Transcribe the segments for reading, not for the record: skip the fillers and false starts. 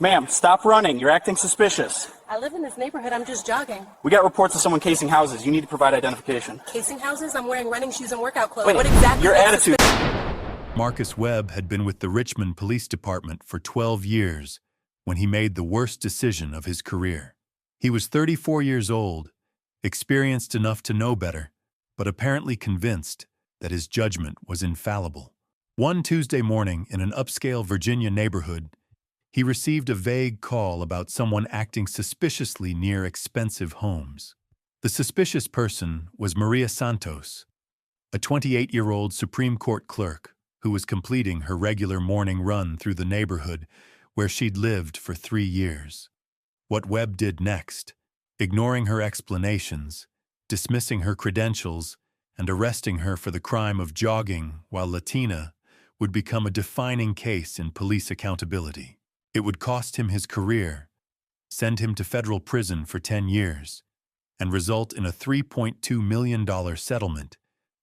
Ma'am, stop running. You're acting suspicious. I live in this neighborhood. I'm just jogging. We got reports of someone casing houses. You need to provide identification. Casing houses? I'm wearing running shoes and workout clothes. Wait, what exactly? Your attitude. Marcus Webb had been with the Richmond Police Department for 12 years when he made the worst decision of his career. He was 34 years old, experienced enough to know better, but apparently convinced that his judgment was infallible. One Tuesday morning in an upscale Virginia neighborhood, he received a vague call about someone acting suspiciously near expensive homes. The suspicious person was Maria Santos, a 28-year-old Supreme Court clerk who was completing her regular morning run through the neighborhood where she'd lived for 3 years. What Webb did next, ignoring her explanations, dismissing her credentials, and arresting her for the crime of jogging while Latina, would become a defining case in police accountability. It would cost him his career, send him to federal prison for 10 years, and result in a $3.2 million settlement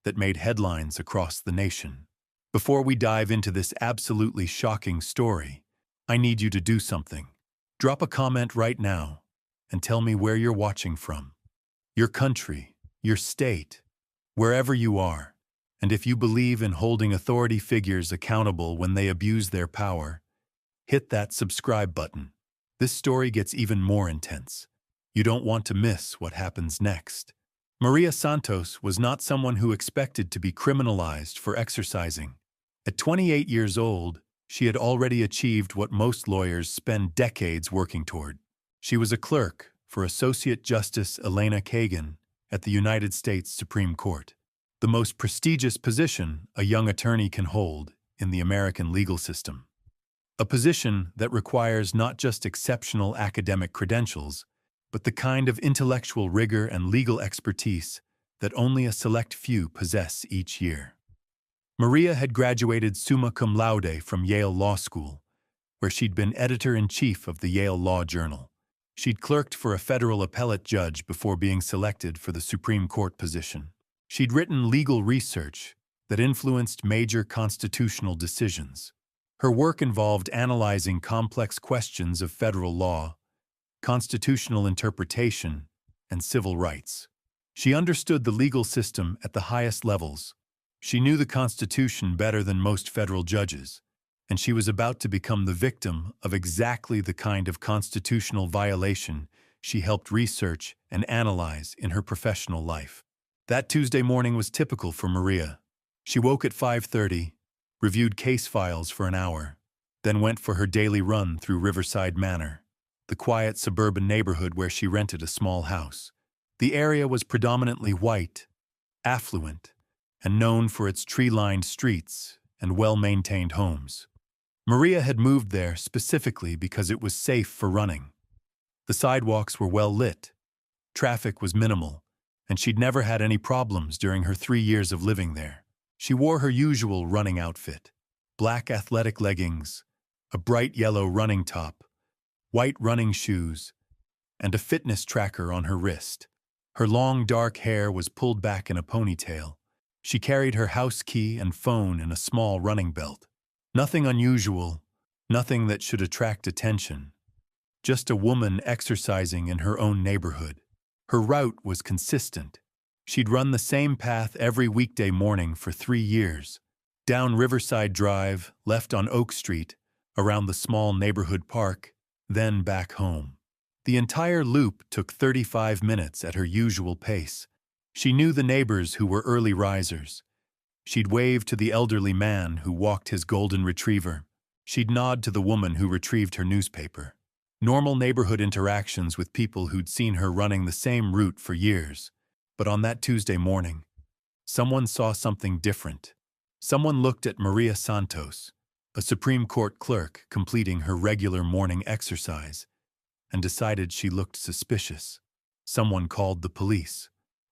that made headlines across the nation. Before we dive into this absolutely shocking story, I need you to do something. Drop a comment right now and tell me where you're watching from. Your country, your state, wherever you are. And if you believe in holding authority figures accountable when they abuse their power, hit that subscribe button. This story gets even more intense. You don't want to miss what happens next. Maria Santos was not someone who expected to be criminalized for exercising. At 28 years old, she had already achieved what most lawyers spend decades working toward. She was a clerk for Associate Justice Elena Kagan at the United States Supreme Court, the most prestigious position a young attorney can hold in the American legal system. A position that requires not just exceptional academic credentials, but the kind of intellectual rigor and legal expertise that only a select few possess each year. Maria had graduated summa cum laude from Yale Law School, where she'd been editor-in-chief of the Yale Law Journal. She'd clerked for a federal appellate judge before being selected for the Supreme Court position. She'd written legal research that influenced major constitutional decisions. Her work involved analyzing complex questions of federal law, constitutional interpretation, and civil rights. She understood the legal system at the highest levels. She knew the Constitution better than most federal judges, and she was about to become the victim of exactly the kind of constitutional violation she helped research and analyze in her professional life. That Tuesday morning was typical for Maria. She woke at 5:30, reviewed case files for an hour, then went for her daily run through Riverside Manor, the quiet suburban neighborhood where she rented a small house. The area was predominantly white, affluent, and known for its tree-lined streets and well-maintained homes. Maria had moved there specifically because it was safe for running. The sidewalks were well lit, traffic was minimal, and she'd never had any problems during her 3 years of living there. She wore her usual running outfit: black athletic leggings, a bright yellow running top, white running shoes, and a fitness tracker on her wrist. Her long dark hair was pulled back in a ponytail. She carried her house key and phone in a small running belt. Nothing unusual, nothing that should attract attention. Just a woman exercising in her own neighborhood. Her route was consistent. She'd run the same path every weekday morning for 3 years. Down Riverside Drive, left on Oak Street, around the small neighborhood park, then back home. The entire loop took 35 minutes at her usual pace. She knew the neighbors who were early risers. She'd wave to the elderly man who walked his golden retriever. She'd nod to the woman who retrieved her newspaper. Normal neighborhood interactions with people who'd seen her running the same route for years. But on that Tuesday morning, someone saw something different. Someone looked at Maria Santos, a Supreme Court clerk completing her regular morning exercise, and decided she looked suspicious. Someone called the police.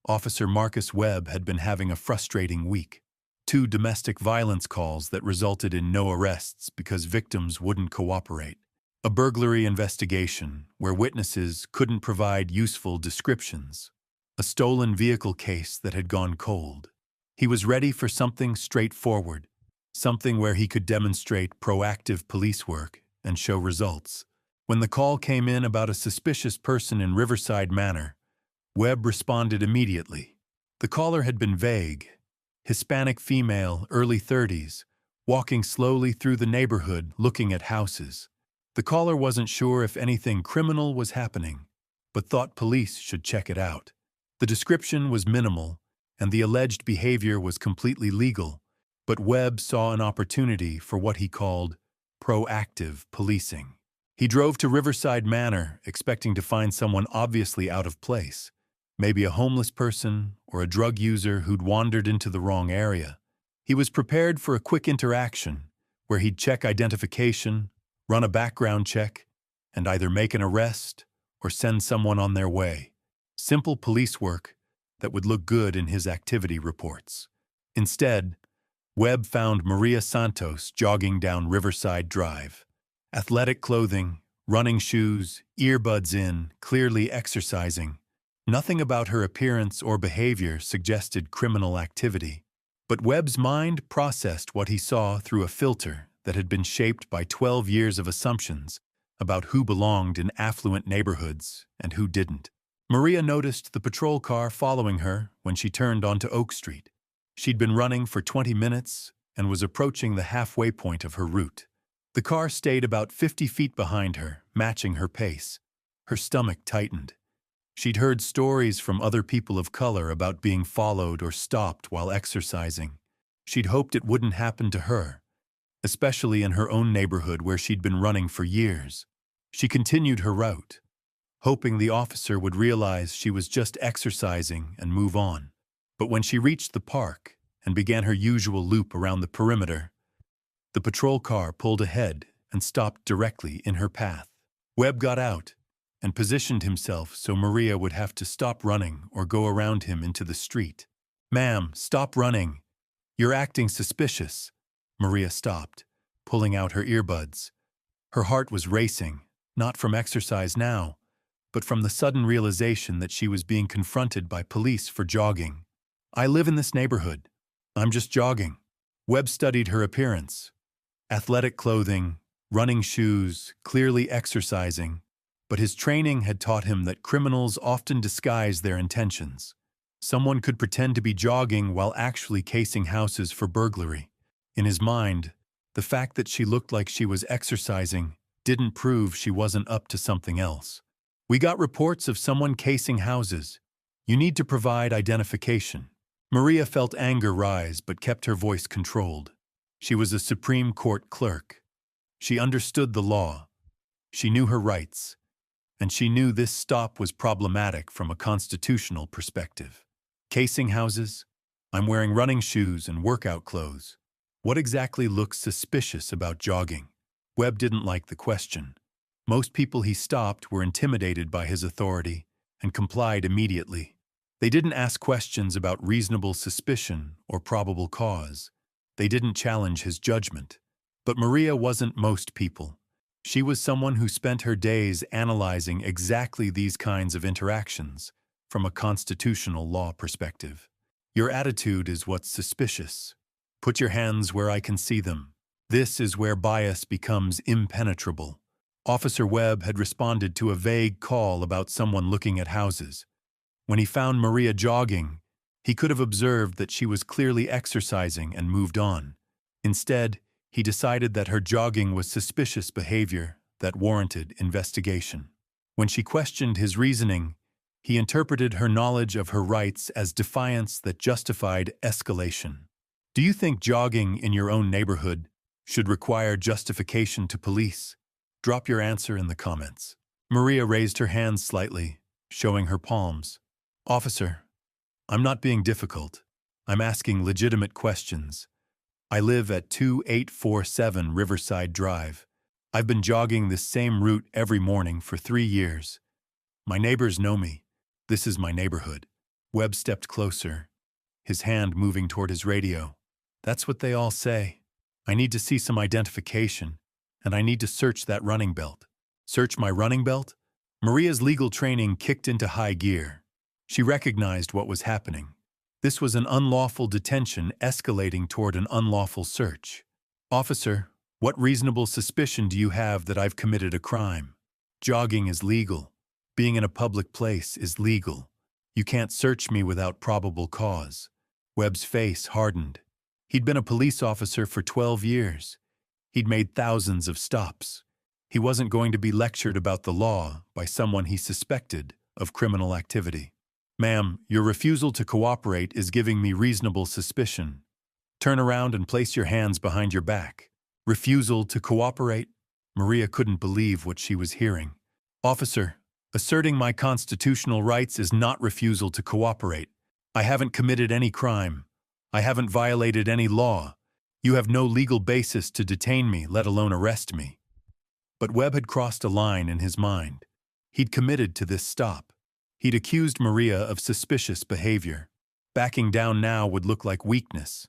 Officer Marcus Webb had been having a frustrating week. 2 domestic violence calls that resulted in no arrests because victims wouldn't cooperate. A burglary investigation where witnesses couldn't provide useful descriptions. A stolen vehicle case that had gone cold. He was ready for something straightforward, something where he could demonstrate proactive police work and show results. When the call came in about a suspicious person in Riverside Manor, Webb responded immediately. The caller had been vague. Hispanic female, early 30s, walking slowly through the neighborhood looking at houses. The caller wasn't sure if anything criminal was happening, but thought police should check it out. The description was minimal, and the alleged behavior was completely legal, but Webb saw an opportunity for what he called proactive policing. He drove to Riverside Manor, expecting to find someone obviously out of place, maybe a homeless person or a drug user who'd wandered into the wrong area. He was prepared for a quick interaction, where he'd check identification, run a background check, and either make an arrest or send someone on their way. Simple police work that would look good in his activity reports. Instead, Webb found Maria Santos jogging down Riverside Drive. Athletic clothing, running shoes, earbuds in, clearly exercising. Nothing about her appearance or behavior suggested criminal activity. But Webb's mind processed what he saw through a filter that had been shaped by 12 years of assumptions about who belonged in affluent neighborhoods and who didn't. Maria noticed the patrol car following her when she turned onto Oak Street. She'd been running for 20 minutes and was approaching the halfway point of her route. The car stayed about 50 feet behind her, matching her pace. Her stomach tightened. She'd heard stories from other people of color about being followed or stopped while exercising. She'd hoped it wouldn't happen to her, especially in her own neighborhood where she'd been running for years. She continued her route, hoping the officer would realize she was just exercising and move on. But when she reached the park and began her usual loop around the perimeter, the patrol car pulled ahead and stopped directly in her path. Webb got out and positioned himself so Maria would have to stop running or go around him into the street. "Ma'am, stop running. You're acting suspicious." Maria stopped, pulling out her earbuds. Her heart was racing, not from exercise now, but from the sudden realization that she was being confronted by police for jogging. "I live in this neighborhood. I'm just jogging." Webb studied her appearance. Athletic clothing, running shoes, clearly exercising, but his training had taught him that criminals often disguise their intentions. Someone could pretend to be jogging while actually casing houses for burglary. In his mind, the fact that she looked like she was exercising didn't prove she wasn't up to something else. "We got reports of someone casing houses. You need to provide identification." Maria felt anger rise but kept her voice controlled. She was a Supreme Court clerk. She understood the law. She knew her rights. And she knew this stop was problematic from a constitutional perspective. "Casing houses? I'm wearing running shoes and workout clothes. What exactly looks suspicious about jogging?" Webb didn't like the question. Most people he stopped were intimidated by his authority and complied immediately. They didn't ask questions about reasonable suspicion or probable cause. They didn't challenge his judgment. But Maria wasn't most people. She was someone who spent her days analyzing exactly these kinds of interactions from a constitutional law perspective. "Your attitude is what's suspicious. Put your hands where I can see them." This is where bias becomes impenetrable. Officer Webb had responded to a vague call about someone looking at houses. When he found Maria jogging, he could have observed that she was clearly exercising and moved on. Instead, he decided that her jogging was suspicious behavior that warranted investigation. When she questioned his reasoning, he interpreted her knowledge of her rights as defiance that justified escalation. "Do you think jogging in your own neighborhood should require justification to police?" Drop your answer in the comments. Maria raised her hands slightly, showing her palms. "Officer, I'm not being difficult. I'm asking legitimate questions. I live at 2847 Riverside Drive. I've been jogging this same route every morning for 3 years. My neighbors know me. This is my neighborhood." Webb stepped closer, his hand moving toward his radio. "That's what they all say. I need to see some identification, and I need to search that running belt." "Search my running belt?" Maria's legal training kicked into high gear. She recognized what was happening. This was an unlawful detention escalating toward an unlawful search. "Officer, what reasonable suspicion do you have that I've committed a crime?" Jogging is legal. Being in a public place is legal. You can't search me without probable cause. Webb's face hardened. He'd been a police officer for 12 years. He'd made thousands of stops. He wasn't going to be lectured about the law by someone he suspected of criminal activity. Ma'am, your refusal to cooperate is giving me reasonable suspicion. Turn around and place your hands behind your back. Refusal to cooperate? Maria couldn't believe what she was hearing. Officer, asserting my constitutional rights is not refusal to cooperate. I haven't committed any crime. I haven't violated any law. You have no legal basis to detain me, let alone arrest me. But Webb had crossed a line in his mind. He'd committed to this stop. He'd accused Maria of suspicious behavior. Backing down now would look like weakness,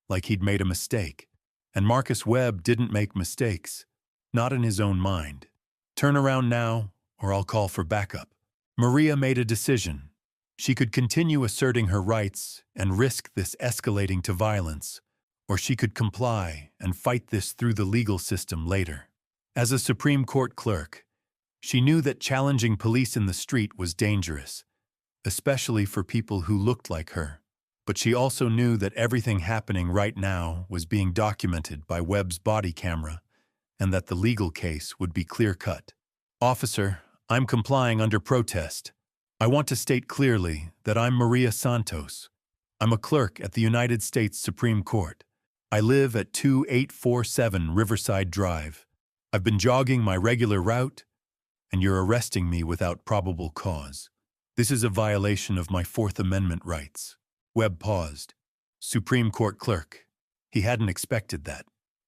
like he'd made a mistake. And Marcus Webb didn't make mistakes, not in his own mind. Turn around now, or I'll call for backup. Maria made a decision. She could continue asserting her rights and risk this escalating to violence, or she could comply and fight this through the legal system later. As a Supreme Court clerk, she knew that challenging police in the street was dangerous, especially for people who looked like her. But she also knew that everything happening right now was being documented by Webb's body camera, and that the legal case would be clear-cut. Officer, I'm complying under protest. I want to state clearly that I'm Maria Santos. I'm a clerk at the United States Supreme Court. I live at 2847 Riverside Drive. I've been jogging my regular route, and you're arresting me without probable cause. This is a violation of my Fourth Amendment rights. Webb paused. Supreme Court clerk. He hadn't expected that.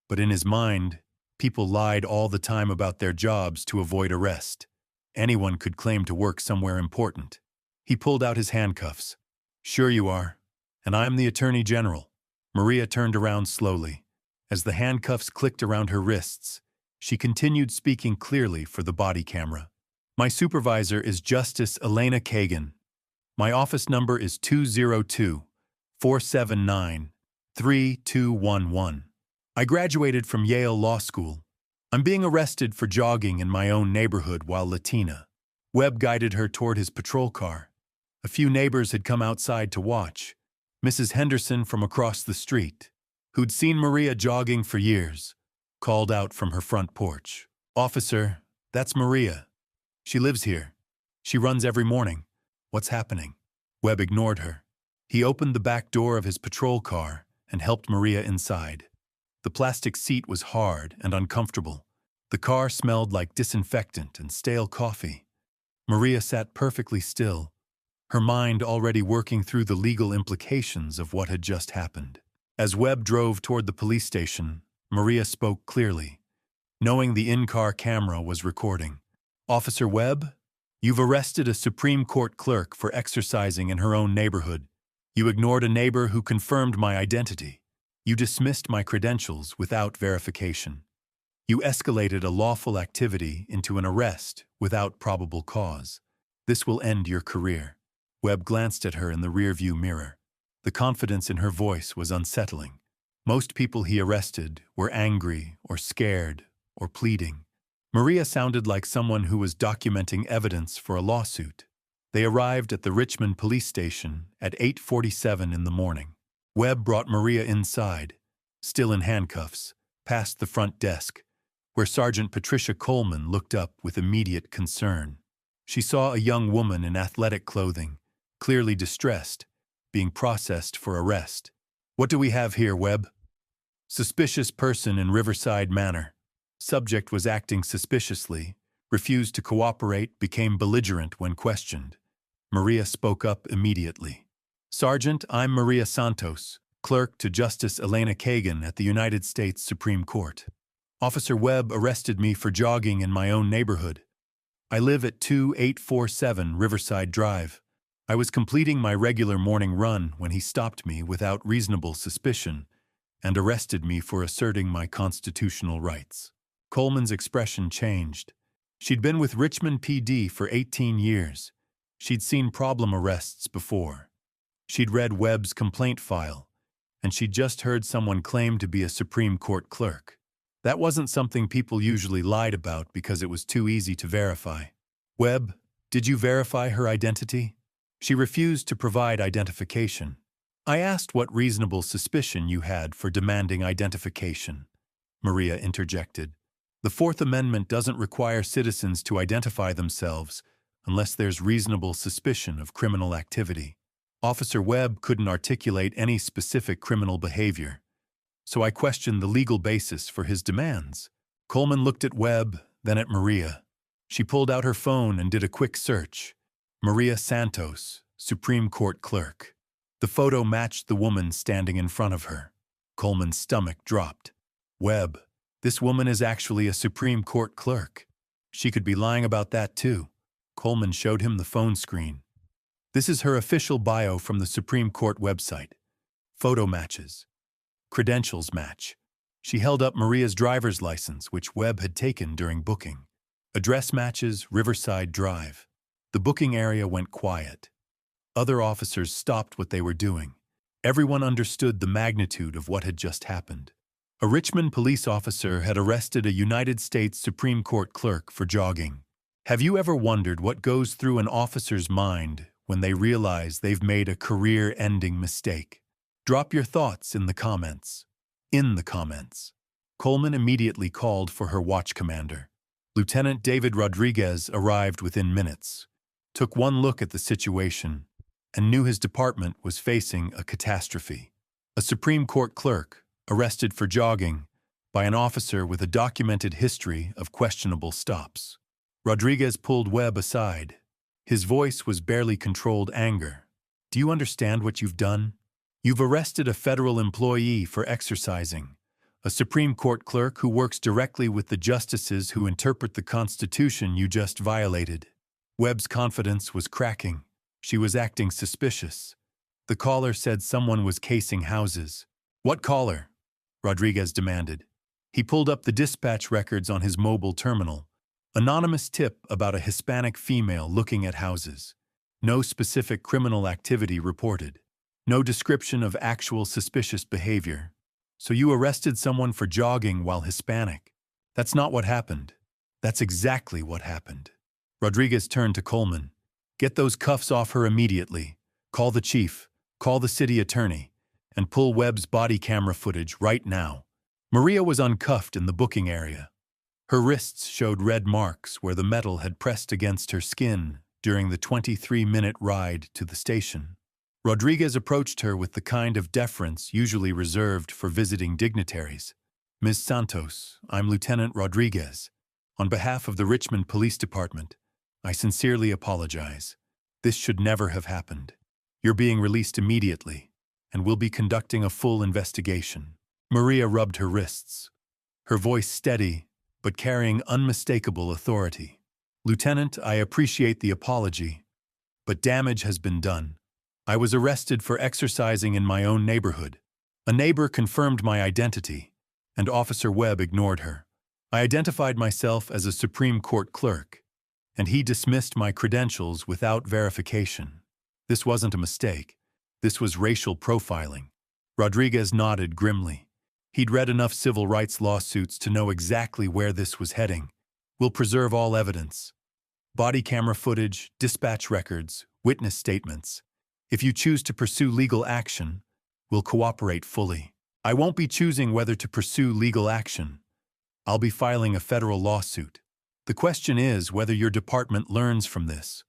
But in his mind, people lied all the time about their jobs to avoid arrest. Anyone could claim to work somewhere important. He pulled out his handcuffs. Sure you are. And I'm the Attorney General. Maria turned around slowly. As the handcuffs clicked around her wrists, she continued speaking clearly for the body camera. My supervisor is Justice Elena Kagan. My office number is 202-479-3211. I graduated from Yale Law School. I'm being arrested for jogging in my own neighborhood while Latina. Webb guided her toward his patrol car. A few neighbors had come outside to watch. Mrs. Henderson from across the street, who'd seen Maria jogging for years, called out from her front porch. Officer, that's Maria. She lives here. She runs every morning. What's happening? Webb ignored her. He opened the back door of his patrol car and helped Maria inside. The plastic seat was hard and uncomfortable. The car smelled like disinfectant and stale coffee. Maria sat perfectly still, her mind already working through the legal implications of what had just happened. As Webb drove toward the police station, Maria spoke clearly, knowing the in-car camera was recording. Officer Webb, you've arrested a Supreme Court clerk for exercising in her own neighborhood. You ignored a neighbor who confirmed my identity. You dismissed my credentials without verification. You escalated a lawful activity into an arrest without probable cause. This will end your career. Webb glanced at her in the rearview mirror. The confidence in her voice was unsettling. Most people he arrested were angry or scared or pleading. Maria sounded like someone who was documenting evidence for a lawsuit. They arrived at the Richmond police station at 8:47 in the morning. Webb brought Maria inside, still in handcuffs, past the front desk, where Sergeant Patricia Coleman looked up with immediate concern. She saw a young woman in athletic clothing, clearly distressed, being processed for arrest. What do we have here, Webb? Suspicious person in Riverside Manor. Subject was acting suspiciously, refused to cooperate, became belligerent when questioned. Maria spoke up immediately. Sergeant, I'm Maria Santos, clerk to Justice Elena Kagan at the United States Supreme Court. Officer Webb arrested me for jogging in my own neighborhood. I live at 2847 Riverside Drive. I was completing my regular morning run when he stopped me without reasonable suspicion and arrested me for asserting my constitutional rights. Coleman's expression changed. She'd been with Richmond PD for 18 years. She'd seen problem arrests before. She'd read Webb's complaint file, and she'd just heard someone claim to be a Supreme Court clerk. That wasn't something people usually lied about because it was too easy to verify. Webb, did you verify her identity? She refused to provide identification. I asked what reasonable suspicion you had for demanding identification, Maria interjected. The Fourth Amendment doesn't require citizens to identify themselves unless there's reasonable suspicion of criminal activity. Officer Webb couldn't articulate any specific criminal behavior, so I questioned the legal basis for his demands. Coleman looked at Webb, then at Maria. She pulled out her phone and did a quick search. Maria Santos, Supreme Court clerk. The photo matched the woman standing in front of her. Coleman's stomach dropped. Webb, this woman is actually a Supreme Court clerk. She could be lying about that too. Coleman showed him the phone screen. This is her official bio from the Supreme Court website. Photo matches. Credentials match. She held up Maria's driver's license, which Webb had taken during booking. Address matches Riverside Drive. The booking area went quiet. Other officers stopped what they were doing. Everyone understood the magnitude of what had just happened. A Richmond police officer had arrested a United States Supreme Court clerk for jogging. Have you ever wondered what goes through an officer's mind when they realize they've made a career-ending mistake? Drop your thoughts in the comments. Coleman immediately called for her watch commander. Lieutenant David Rodriguez arrived within minutes, took one look at the situation, and knew his department was facing a catastrophe. A Supreme Court clerk arrested for jogging by an officer with a documented history of questionable stops. Rodriguez pulled Webb aside. His voice was barely controlled anger. Do you understand what you've done? You've arrested a federal employee for exercising, a Supreme Court clerk who works directly with the justices who interpret the Constitution you just violated. Webb's confidence was cracking. She was acting suspicious. The caller said someone was casing houses. What caller? Rodriguez demanded. He pulled up the dispatch records on his mobile terminal. Anonymous tip about a Hispanic female looking at houses. No specific criminal activity reported. No description of actual suspicious behavior. So you arrested someone for jogging while Hispanic. That's not what happened. That's exactly what happened. Rodriguez turned to Coleman. Get those cuffs off her immediately. Call the chief, call the city attorney, and pull Webb's body camera footage right now. Maria was uncuffed in the booking area. Her wrists showed red marks where the metal had pressed against her skin during the 23-minute ride to the station. Rodriguez approached her with the kind of deference usually reserved for visiting dignitaries. Ms. Santos, I'm Lieutenant Rodriguez. On behalf of the Richmond Police Department, I sincerely apologize. This should never have happened. You're being released immediately, and we'll be conducting a full investigation. Maria rubbed her wrists, her voice steady, but carrying unmistakable authority. Lieutenant, I appreciate the apology, but damage has been done. I was arrested for exercising in my own neighborhood. A neighbor confirmed my identity, and Officer Webb ignored her. I identified myself as a Supreme Court clerk, and he dismissed my credentials without verification. This wasn't a mistake. This was racial profiling. Rodriguez nodded grimly. He'd read enough civil rights lawsuits to know exactly where this was heading. We'll preserve all evidence. Body camera footage, dispatch records, witness statements. If you choose to pursue legal action, we'll cooperate fully. I won't be choosing whether to pursue legal action. I'll be filing a federal lawsuit. The question is whether your department learns from this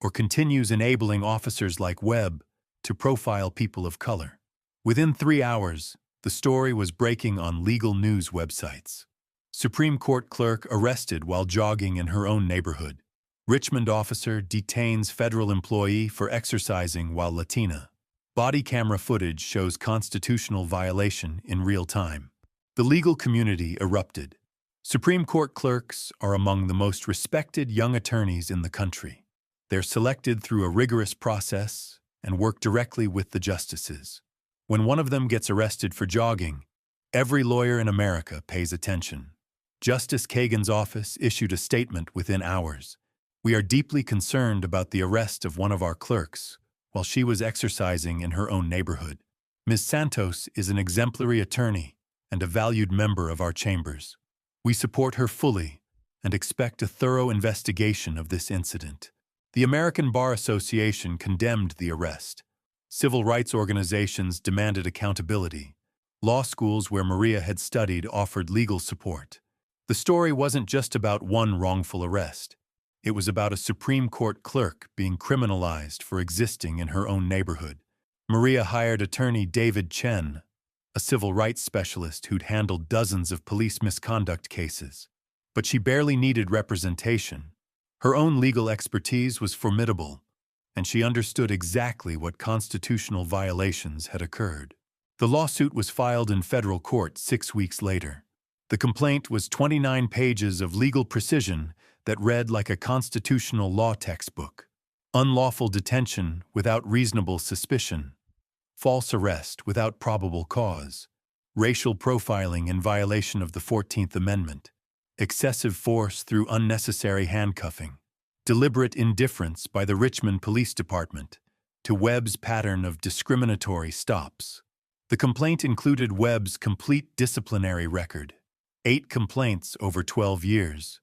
or continues enabling officers like Webb to profile people of color. Within 3 hours, the story was breaking on legal news websites. Supreme Court clerk arrested while jogging in her own neighborhood. Richmond officer detains federal employee for exercising while Latina. Body camera footage shows constitutional violation in real time. The legal community erupted. Supreme Court clerks are among the most respected young attorneys in the country. They're selected through a rigorous process and work directly with the justices. When one of them gets arrested for jogging, every lawyer in America pays attention. Justice Kagan's office issued a statement within hours. We are deeply concerned about the arrest of one of our clerks while she was exercising in her own neighborhood. Ms. Santos is an exemplary attorney and a valued member of our chambers. We support her fully and expect a thorough investigation of this incident. The American Bar Association condemned the arrest. Civil rights organizations demanded accountability. Law schools where Maria had studied offered legal support. The story wasn't just about one wrongful arrest. It was about a Supreme Court clerk being criminalized for existing in her own neighborhood. Maria hired attorney David Chen, a civil rights specialist who'd handled dozens of police misconduct cases. But she barely needed representation. Her own legal expertise was formidable, and she understood exactly what constitutional violations had occurred. The lawsuit was filed in federal court 6 weeks later. The complaint was 29 pages of legal precision that read like a constitutional law textbook. Unlawful detention without reasonable suspicion, false arrest without probable cause, racial profiling in violation of the 14th Amendment, excessive force through unnecessary handcuffing, deliberate indifference by the Richmond Police Department to Webb's pattern of discriminatory stops. The complaint included Webb's complete disciplinary record, 8 complaints over 12 years,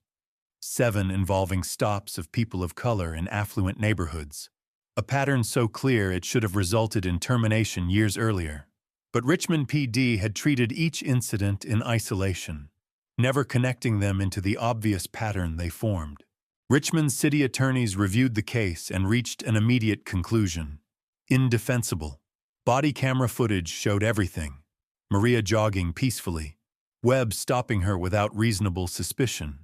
7 involving stops of people of color in affluent neighborhoods, a pattern so clear it should have resulted in termination years earlier. But Richmond PD had treated each incident in isolation, never connecting them into the obvious pattern they formed. Richmond city attorneys reviewed the case and reached an immediate conclusion: indefensible. Body camera footage showed everything. Maria jogging peacefully, Webb stopping her without reasonable suspicion,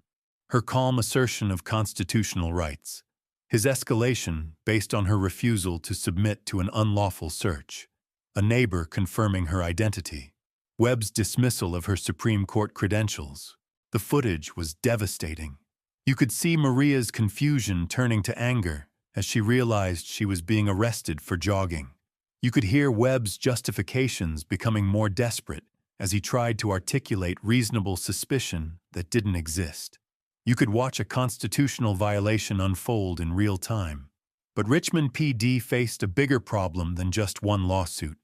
her calm assertion of constitutional rights, his escalation based on her refusal to submit to an unlawful search, a neighbor confirming her identity, Webb's dismissal of her Supreme Court credentials. The footage was devastating. You could see Maria's confusion turning to anger as she realized she was being arrested for jogging. You could hear Webb's justifications becoming more desperate as he tried to articulate reasonable suspicion that didn't exist. You could watch a constitutional violation unfold in real time. But Richmond PD faced a bigger problem than just one lawsuit.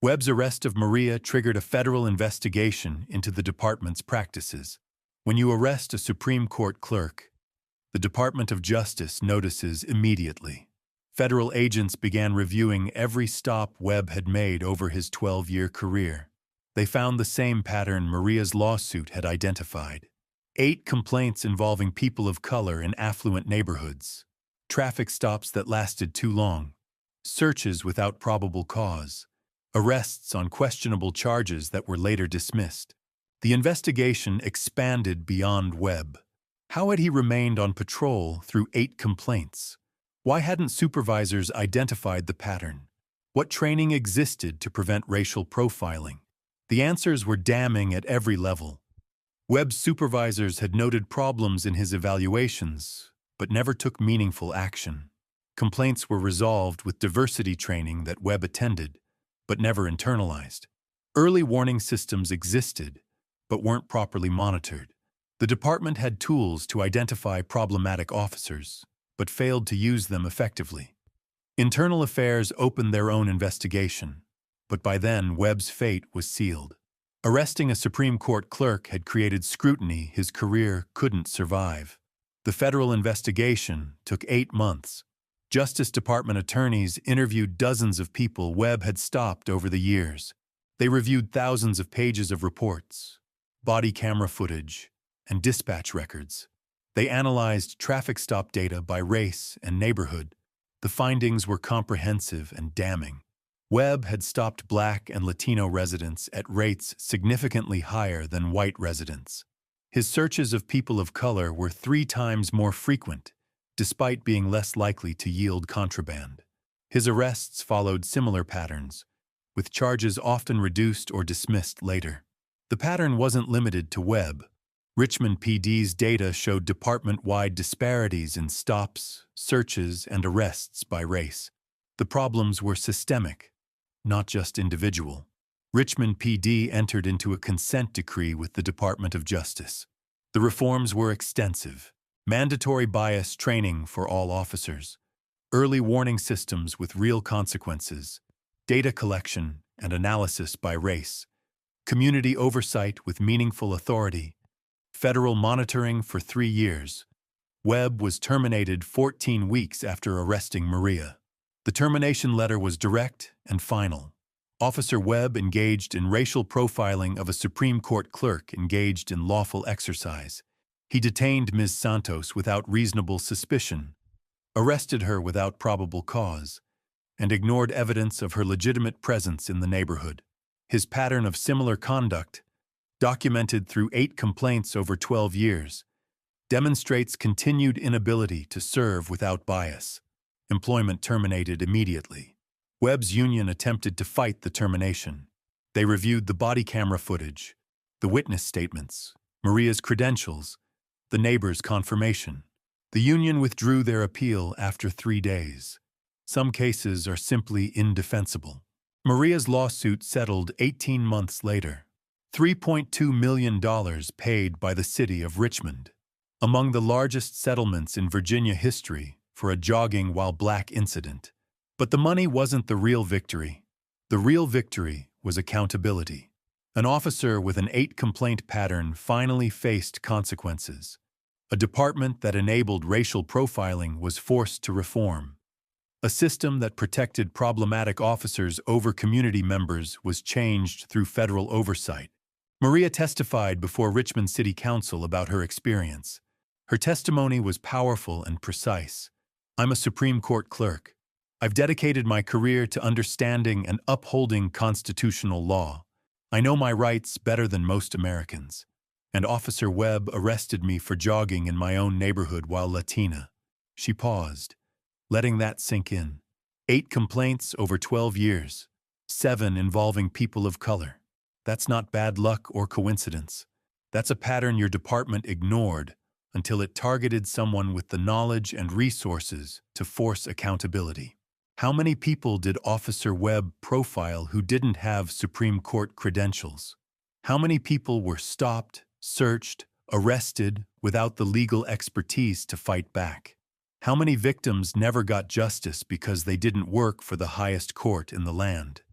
Webb's arrest of Maria triggered a federal investigation into the department's practices. When you arrest a Supreme Court clerk, the Department of Justice notices immediately. Federal agents began reviewing every stop Webb had made over his 12-year career. They found the same pattern Maria's lawsuit had identified: 8 complaints involving people of color in affluent neighborhoods, traffic stops that lasted too long, searches without probable cause, arrests on questionable charges that were later dismissed. The investigation expanded beyond Webb. How had he remained on patrol through 8 complaints? Why hadn't supervisors identified the pattern? What training existed to prevent racial profiling? The answers were damning at every level. Webb's supervisors had noted problems in his evaluations, but never took meaningful action. Complaints were resolved with diversity training that Webb attended, but never internalized. Early warning systems existed, but weren't properly monitored. The department had tools to identify problematic officers, but failed to use them effectively. Internal Affairs opened their own investigation, but by then Webb's fate was sealed. Arresting a Supreme Court clerk had created scrutiny his career couldn't survive. The federal investigation took 8 months. Justice Department attorneys interviewed dozens of people Webb had stopped over the years. They reviewed thousands of pages of reports, body camera footage, and dispatch records. They analyzed traffic stop data by race and neighborhood. The findings were comprehensive and damning. Webb had stopped Black and Latino residents at rates significantly higher than white residents. His searches of people of color were 3 times more frequent, despite being less likely to yield contraband. His arrests followed similar patterns, with charges often reduced or dismissed later. The pattern wasn't limited to Webb. Richmond PD's data showed department-wide disparities in stops, searches, and arrests by race. The problems were systemic, not just individual. Richmond PD entered into a consent decree with the Department of Justice. The reforms were extensive: mandatory bias training for all officers, early warning systems with real consequences, data collection and analysis by race, community oversight with meaningful authority, federal monitoring for 3 years. Webb was terminated 14 weeks after arresting Maria. The termination letter was direct and final. Officer Webb engaged in racial profiling of a Supreme Court clerk engaged in lawful exercise. He detained Ms. Santos without reasonable suspicion, arrested her without probable cause, and ignored evidence of her legitimate presence in the neighborhood. His pattern of similar conduct, documented through 8 complaints over 12 years, demonstrates continued inability to serve without bias. Employment terminated immediately. Webb's union attempted to fight the termination. They reviewed the body camera footage, the witness statements, Maria's credentials, the neighbor's confirmation. The union withdrew their appeal after 3 days. Some cases are simply indefensible. Maria's lawsuit settled 18 months later. $3.2 million paid by the city of Richmond. Among the largest settlements in Virginia history for a jogging while black incident. But the money wasn't the real victory. The real victory was accountability. An officer with an 8-complaint pattern finally faced consequences. A department that enabled racial profiling was forced to reform. A system that protected problematic officers over community members was changed through federal oversight. Maria testified before Richmond City Council about her experience. Her testimony was powerful and precise. "I'm a Supreme Court clerk. I've dedicated my career to understanding and upholding constitutional law. I know my rights better than most Americans. And Officer Webb arrested me for jogging in my own neighborhood while Latina." She paused, letting that sink in. 8 complaints over 12 years, 7 involving people of color. That's not bad luck or coincidence. That's a pattern your department ignored until it targeted someone with the knowledge and resources to force accountability. How many people did Officer Webb profile who didn't have Supreme Court credentials? How many people were stopped, searched, arrested without the legal expertise to fight back? How many victims never got justice because they didn't work for the highest court in the land?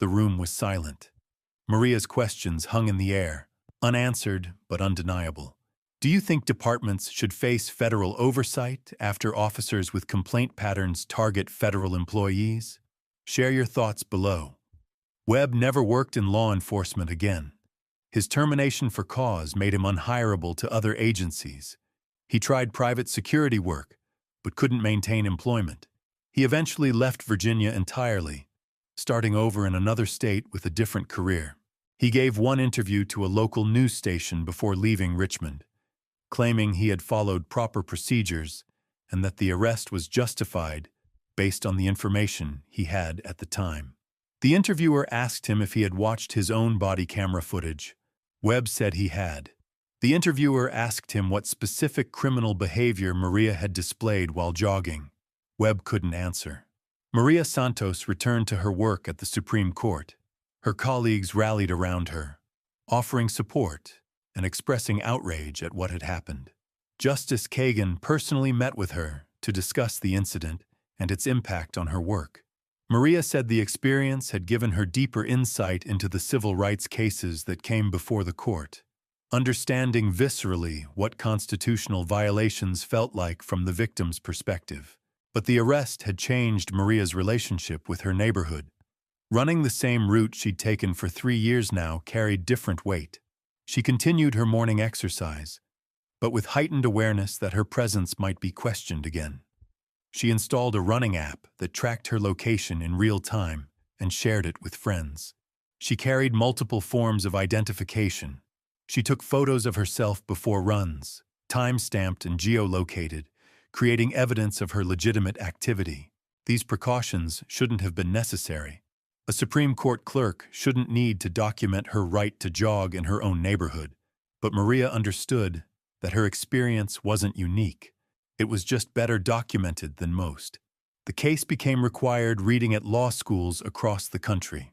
The room was silent. Maria's questions hung in the air, unanswered but undeniable. Do you think departments should face federal oversight after officers with complaint patterns target federal employees? Share your thoughts below. Webb never worked in law enforcement again. His termination for cause made him unhireable to other agencies. He tried private security work, but couldn't maintain employment. He eventually left Virginia entirely, starting over in another state with a different career. He gave one interview to a local news station before leaving Richmond, claiming he had followed proper procedures and that the arrest was justified based on the information he had at the time. The interviewer asked him if he had watched his own body camera footage. Webb said he had. The interviewer asked him what specific criminal behavior Maria had displayed while jogging. Webb couldn't answer. Maria Santos returned to her work at the Supreme Court. Her colleagues rallied around her, offering support and expressing outrage at what had happened. Justice Kagan personally met with her to discuss the incident and its impact on her work. Maria said the experience had given her deeper insight into the civil rights cases that came before the court, understanding viscerally what constitutional violations felt like from the victim's perspective. But the arrest had changed Maria's relationship with her neighborhood. Running the same route she'd taken for 3 years now carried different weight. She continued her morning exercise, but with heightened awareness that her presence might be questioned again. She installed a running app that tracked her location in real time and shared it with friends. She carried multiple forms of identification. She took photos of herself before runs, time-stamped and geolocated, creating evidence of her legitimate activity. These precautions shouldn't have been necessary. A Supreme Court clerk shouldn't need to document her right to jog in her own neighborhood, but Maria understood that her experience wasn't unique. It was just better documented than most. The case became required reading at law schools across the country.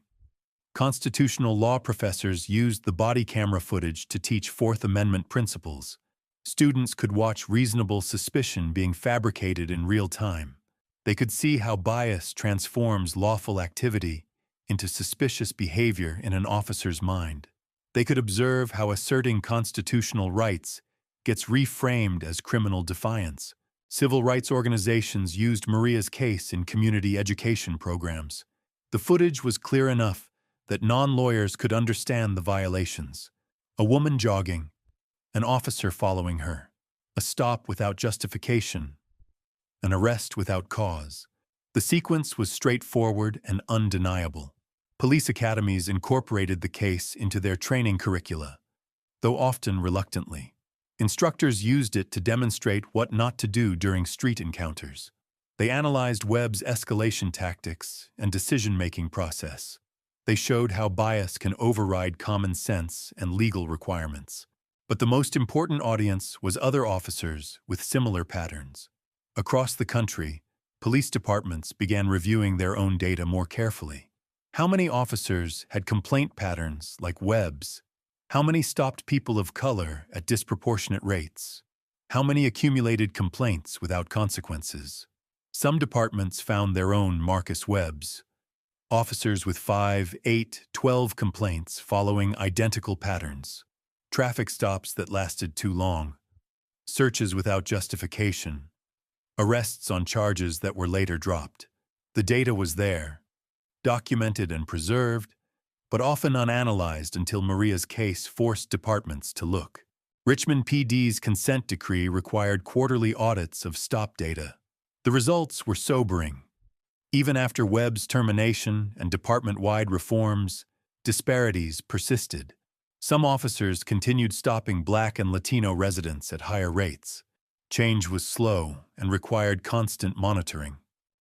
Constitutional law professors used the body camera footage to teach Fourth Amendment principles. Students could watch reasonable suspicion being fabricated in real time. They could see how bias transforms lawful activity into suspicious behavior in an officer's mind. They could observe how asserting constitutional rights gets reframed as criminal defiance. Civil rights organizations used Maria's case in community education programs. The footage was clear enough that non-lawyers could understand the violations. A woman jogging, an officer following her, a stop without justification, an arrest without cause. The sequence was straightforward and undeniable. Police academies incorporated the case into their training curricula, though often reluctantly. Instructors used it to demonstrate what not to do during street encounters. They analyzed Webb's escalation tactics and decision-making process. They showed how bias can override common sense and legal requirements. But the most important audience was other officers with similar patterns. Across the country, police departments began reviewing their own data more carefully. How many officers had complaint patterns like Webb's? How many stopped people of color at disproportionate rates? How many accumulated complaints without consequences? Some departments found their own Marcus Webb's. Officers with 5, 8, 12 complaints following identical patterns. Traffic stops that lasted too long. Searches without justification. Arrests on charges that were later dropped. The data was there, documented and preserved, but often unanalyzed until Maria's case forced departments to look. Richmond PD's consent decree required quarterly audits of stop data. The results were sobering. Even after Webb's termination and department-wide reforms, disparities persisted. Some officers continued stopping Black and Latino residents at higher rates. Change was slow and required constant monitoring.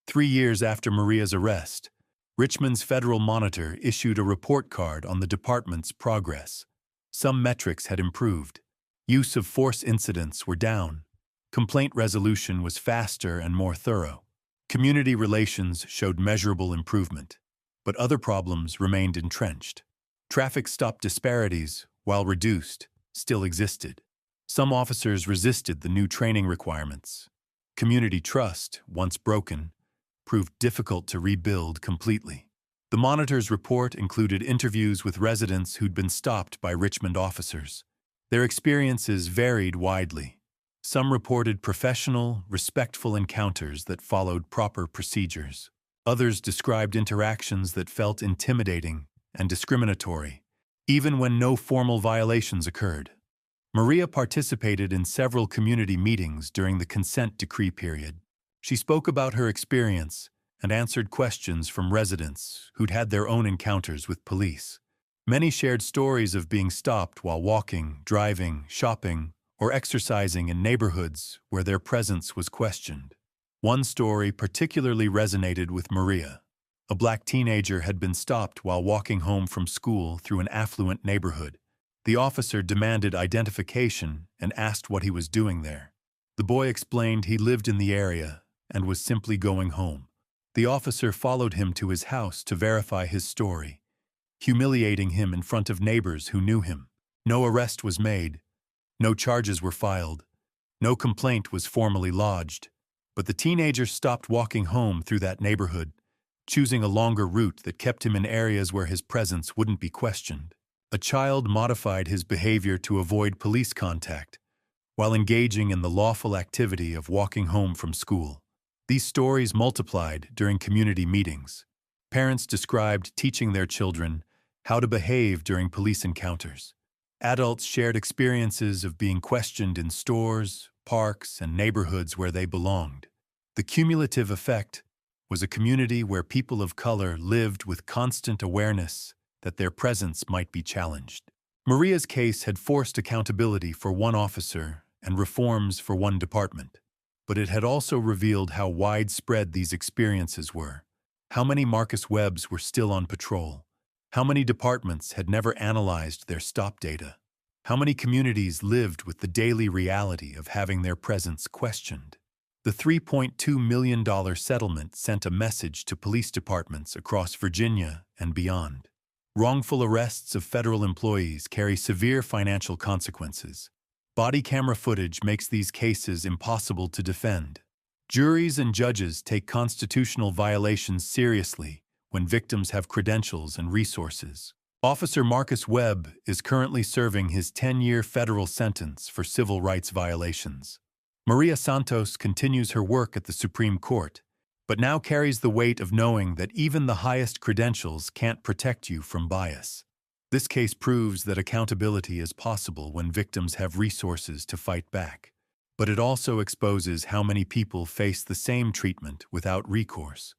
3 years after Maria's arrest, Richmond's Federal Monitor issued a report card on the department's progress. Some metrics had improved. Use of force incidents were down. Complaint resolution was faster and more thorough. Community relations showed measurable improvement, but other problems remained entrenched. Traffic stop disparities, while reduced, still existed. Some officers resisted the new training requirements. Community trust, once broken, proved difficult to rebuild completely. The Monitor's report included interviews with residents who'd been stopped by Richmond officers. Their experiences varied widely. Some reported professional, respectful encounters that followed proper procedures. Others described interactions that felt intimidating and discriminatory, even when no formal violations occurred. Maria participated in several community meetings during the consent decree period. She spoke about her experience and answered questions from residents who'd had their own encounters with police. Many shared stories of being stopped while walking, driving, shopping, or exercising in neighborhoods where their presence was questioned. One story particularly resonated with Maria. A Black teenager had been stopped while walking home from school through an affluent neighborhood. The officer demanded identification and asked what he was doing there. The boy explained he lived in the area and was simply going home. The officer followed him to his house to verify his story, humiliating him in front of neighbors who knew him. No arrest was made, no charges were filed, no complaint was formally lodged, but the teenager stopped walking home through that neighborhood, choosing a longer route that kept him in areas where his presence wouldn't be questioned. A child modified his behavior to avoid police contact, while engaging in the lawful activity of walking home from school. These stories multiplied during community meetings. Parents described teaching their children how to behave during police encounters. Adults shared experiences of being questioned in stores, parks, and neighborhoods where they belonged. The cumulative effect was a community where people of color lived with constant awareness that their presence might be challenged. Maria's case had forced accountability for one officer and reforms for one department, but it had also revealed how widespread these experiences were. How many Marcus Webbs were still on patrol? How many departments had never analyzed their stop data? How many communities lived with the daily reality of having their presence questioned? The $3.2 million settlement sent a message to police departments across Virginia and beyond. Wrongful arrests of federal employees carry severe financial consequences. Body camera footage makes these cases impossible to defend. Juries and judges take constitutional violations seriously when victims have credentials and resources. Officer Marcus Webb is currently serving his 10-year federal sentence for civil rights violations. Maria Santos continues her work at the Supreme Court, but now carries the weight of knowing that even the highest credentials can't protect you from bias. This case proves that accountability is possible when victims have resources to fight back, but it also exposes how many people face the same treatment without recourse.